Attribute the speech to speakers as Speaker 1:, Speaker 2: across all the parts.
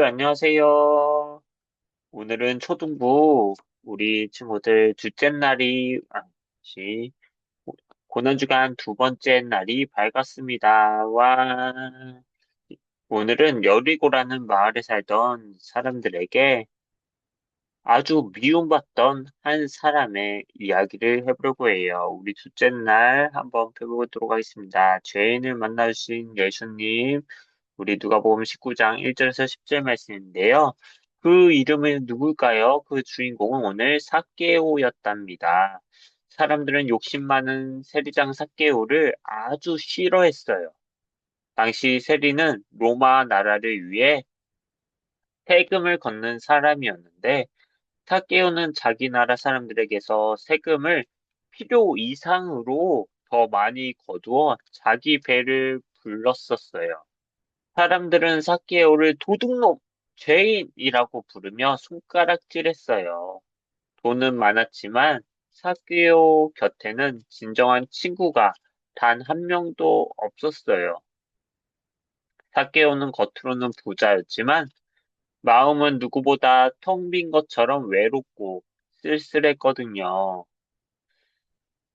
Speaker 1: 친구들 안녕하세요. 오늘은 초등부 우리 친구들 둘째 날이 아니지 고난주간 두 번째 날이 밝았습니다. 와. 오늘은 여리고라는 마을에 살던 사람들에게 아주 미움받던 한 사람의 이야기를 해보려고 해요. 우리 둘째 날 한번 펴보도록 하겠습니다. 죄인을 만나주신 예수님, 우리 누가복음 19장 1절에서 10절 말씀인데요. 그 이름은 누굴까요? 그 주인공은 오늘 삭개오였답니다. 사람들은 욕심 많은 세리장 삭개오를 아주 싫어했어요. 당시 세리는 로마 나라를 위해 세금을 걷는 사람이었는데 삭개오는 자기 나라 사람들에게서 세금을 필요 이상으로 더 많이 거두어 자기 배를 불렀었어요. 사람들은 삭개오를 도둑놈, 죄인이라고 부르며 손가락질했어요. 돈은 많았지만 삭개오 곁에는 진정한 친구가 단 한 명도 없었어요. 삭개오는 겉으로는 부자였지만 마음은 누구보다 텅 빈 것처럼 외롭고 쓸쓸했거든요.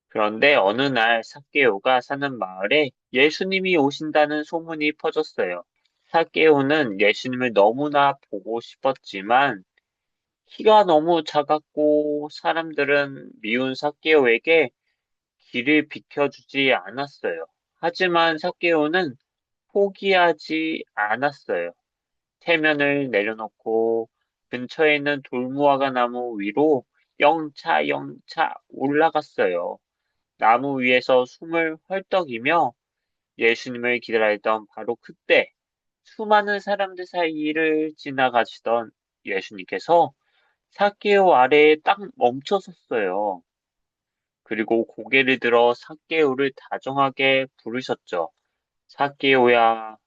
Speaker 1: 그런데 어느 날 삭개오가 사는 마을에 예수님이 오신다는 소문이 퍼졌어요. 삭개오는 예수님을 너무나 보고 싶었지만 키가 너무 작았고 사람들은 미운 삭개오에게 길을 비켜주지 않았어요. 하지만 삭개오는 포기하지 않았어요. 체면을 내려놓고 근처에 있는 돌무화과 나무 위로 영차 영차 올라갔어요. 나무 위에서 숨을 헐떡이며 예수님을 기다리던 바로 그때 수많은 사람들 사이를 지나가시던 예수님께서 삭개오 아래에 딱 멈춰섰어요. 그리고 고개를 들어 삭개오를 다정하게 부르셨죠. 삭개오야,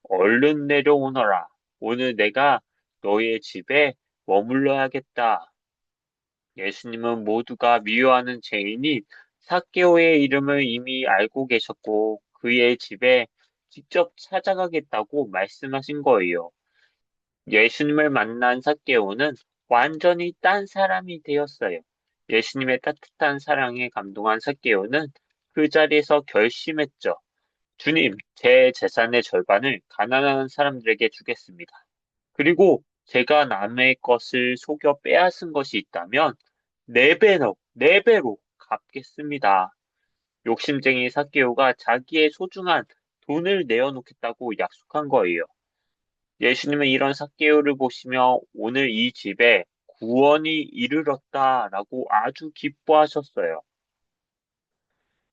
Speaker 1: 얼른 내려오너라. 오늘 내가 너의 집에 머물러야겠다. 예수님은 모두가 미워하는 죄인이 삭개오의 이름을 이미 알고 계셨고 그의 집에 직접 찾아가겠다고 말씀하신 거예요. 예수님을 만난 삭개오는 완전히 딴 사람이 되었어요. 예수님의 따뜻한 사랑에 감동한 삭개오는 그 자리에서 결심했죠. 주님, 제 재산의 절반을 가난한 사람들에게 주겠습니다. 그리고 제가 남의 것을 속여 빼앗은 것이 있다면 네 배로 갚겠습니다. 욕심쟁이 삭개오가 자기의 소중한 돈을 내어놓겠다고 약속한 거예요. 예수님은 이런 삭개오를 보시며 오늘 이 집에 구원이 이르렀다라고 아주 기뻐하셨어요.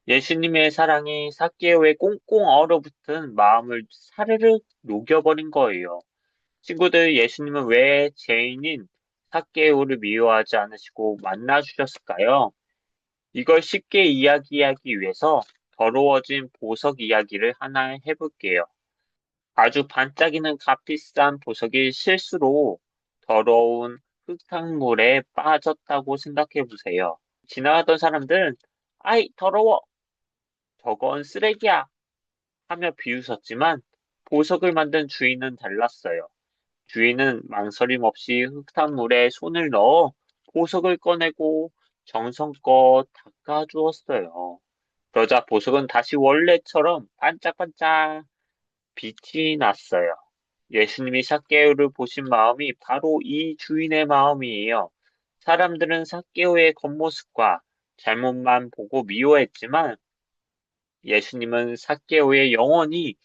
Speaker 1: 예수님의 사랑이 삭개오의 꽁꽁 얼어붙은 마음을 사르르 녹여버린 거예요. 친구들, 예수님은 왜 죄인인 삭개오를 미워하지 않으시고 만나주셨을까요? 이걸 쉽게 이야기하기 위해서 더러워진 보석 이야기를 하나 해볼게요. 아주 반짝이는 값비싼 보석이 실수로 더러운 흙탕물에 빠졌다고 생각해 보세요. 지나가던 사람들은 아이, 더러워! 저건 쓰레기야! 하며 비웃었지만 보석을 만든 주인은 달랐어요. 주인은 망설임 없이 흙탕물에 손을 넣어 보석을 꺼내고 정성껏 닦아주었어요. 그러자 보석은 다시 원래처럼 반짝반짝 빛이 났어요. 예수님이 삭개오를 보신 마음이 바로 이 주인의 마음이에요. 사람들은 삭개오의 겉모습과 잘못만 보고 미워했지만 예수님은 삭개오의 영혼이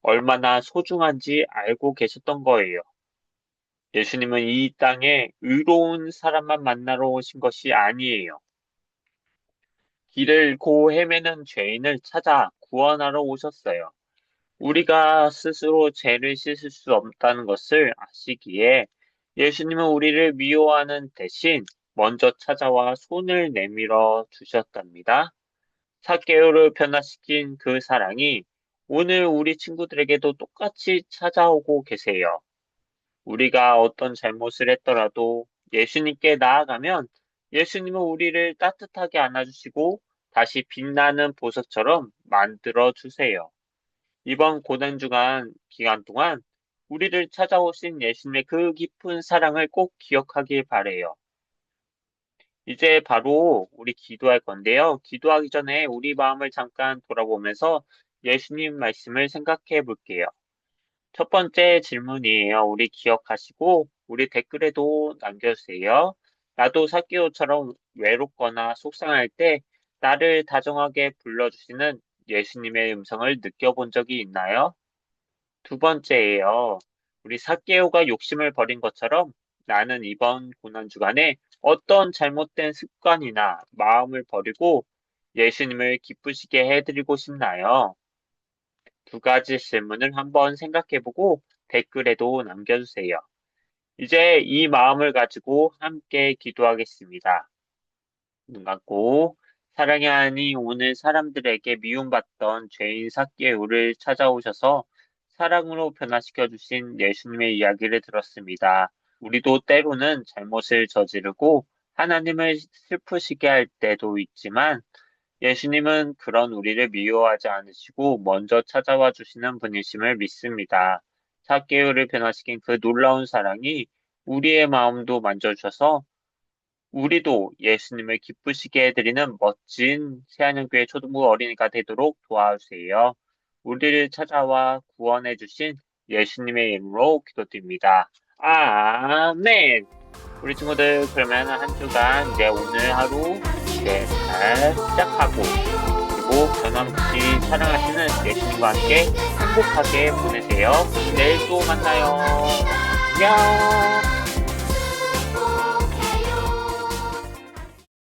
Speaker 1: 얼마나 소중한지 알고 계셨던 거예요. 예수님은 이 땅에 의로운 사람만 만나러 오신 것이 아니에요. 길을 잃고 헤매는 죄인을 찾아 구원하러 오셨어요. 우리가 스스로 죄를 씻을 수 없다는 것을 아시기에 예수님은 우리를 미워하는 대신 먼저 찾아와 손을 내밀어 주셨답니다. 삭개오를 변화시킨 그 사랑이 오늘 우리 친구들에게도 똑같이 찾아오고 계세요. 우리가 어떤 잘못을 했더라도 예수님께 나아가면 예수님은 우리를 따뜻하게 안아주시고 다시 빛나는 보석처럼 만들어 주세요. 이번 고난주간 기간 동안 우리를 찾아오신 예수님의 그 깊은 사랑을 꼭 기억하길 바래요. 이제 바로 우리 기도할 건데요. 기도하기 전에 우리 마음을 잠깐 돌아보면서 예수님 말씀을 생각해 볼게요. 첫 번째 질문이에요. 우리 기억하시고 우리 댓글에도 남겨주세요. 나도 사케오처럼 외롭거나 속상할 때 나를 다정하게 불러주시는 예수님의 음성을 느껴본 적이 있나요? 두 번째예요. 우리 사케오가 욕심을 버린 것처럼 나는 이번 고난 주간에 어떤 잘못된 습관이나 마음을 버리고 예수님을 기쁘시게 해드리고 싶나요? 두 가지 질문을 한번 생각해보고 댓글에도 남겨주세요. 이제 이 마음을 가지고 함께 기도하겠습니다. 눈 감고 사랑의 하나님, 오늘 사람들에게 미움받던 죄인 삭개오를 찾아오셔서 사랑으로 변화시켜 주신 예수님의 이야기를 들었습니다. 우리도 때로는 잘못을 저지르고 하나님을 슬프시게 할 때도 있지만 예수님은 그런 우리를 미워하지 않으시고 먼저 찾아와 주시는 분이심을 믿습니다. 삭개오를 변화시킨 그 놀라운 사랑이 우리의 마음도 만져주셔서 우리도 예수님을 기쁘시게 해드리는 멋진 새하늘교회 초등부 어린이가 되도록 도와주세요. 우리를 찾아와 구원해 주신 예수님의 이름으로 기도드립니다. 아멘. 우리 친구들, 그러면 한 주간 이제 오늘 하루 이제 잘 시작하고 그리고 변함없이 사랑하시는 예수님과 함께 행복하게 보내세요. 내일 또 만나요. 안녕.